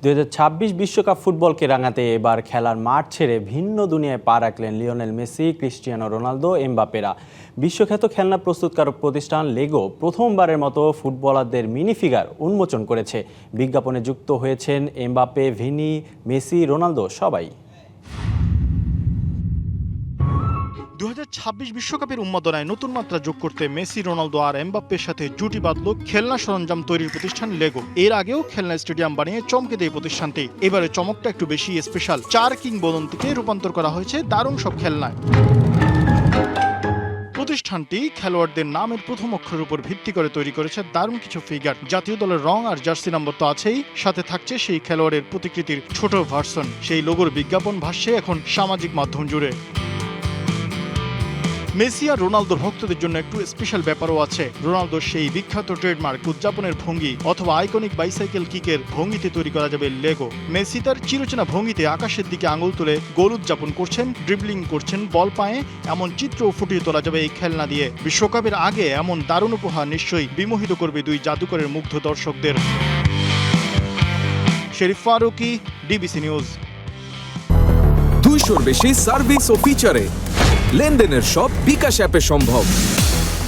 2026 বিশ্বকাপ ফুটবলকে রাঙাতে এবার খেলার মাঠ ছেড়ে ভিন্ন দুনিয়ায় পা রাখলেন লিওনেল মেসি, ক্রিস্টিয়ানো রোনালদো, এমবাপ্পেরা। বিশ্বখ্যাত খেলনা প্রস্তুতকারক প্রতিষ্ঠান লেগো প্রথমবারের মতো ফুটবলারদের মিনি ফিগার উন্মোচন করেছে। বিজ্ঞাপনে যুক্ত হয়েছেন এমবাপ্পে, ভিনি, মেসি, রোনালদো সবাই। 2026 বিশ্বকাপের উন্মাদনায় নতুন মাত্রা যোগ করতে মেসি, রোনালদো আর এমবাপ্পের সাথে জুটি বাঁধল খেলনা সরঞ্জাম তৈরির প্রতিষ্ঠান লেগো। এর আগেও খেলনা স্টেডিয়াম বানিয়ে চমকে দেয় প্রতিষ্ঠানটি। এবারে চমকটা একটু বেশি স্পেশাল। 4 কিংবদন্তিকে রূপান্তর করা হয়েছে দারুণ সব খেলনায়। প্রতিষ্ঠানটি খেলোয়াড়দের নামের প্রথম অক্ষরের উপর ভিত্তি করে তৈরি করেছে দারুণ কিছু ফিগার। জাতীয় দলের রং আর জার্সি নম্বর তো আছেই, সাথে থাকছে সেই খেলোয়াড়ের প্রতিকৃতির ছোট ভার্সন। সেই লোগোর বিজ্ঞাপন ভাসছে এখন সামাজিক মাধ্যম জুড়ে। মেসি আর রোনালদোর ভক্তদের জন্য একটু স্পেশাল ব্যাপারও আছে। রোনালদোর সেই বিখ্যাত ট্রেডমার্ক উদযাপনের ভঙ্গি অথবা আইকনিক বাইসাইকেল কিকের ভঙ্গিতে তৈরি করা যাবে লেগো। মেসি তার চিরচেনা ভঙ্গিতে আকাশের দিকে আঙুল তুলে গোল উদযাপন করছেন, ড্রিবলিং করছেন, বল পায়ে এমন চিত্রও ফুটিয়ে তোলা যাবে এই খেলনা দিয়ে। বিশ্বকাপের আগে এমন দারুণ উপহার নিশ্চয়ই বিমোহিত করবে দুই জাদুকরের মুগ্ধ দর্শকদের। Sherif Faruki, DBC news. 200-র বেশি সার্ভিস ও ফিচারে লেনদেনের সব বিকাশ অ্যাপে সম্ভব।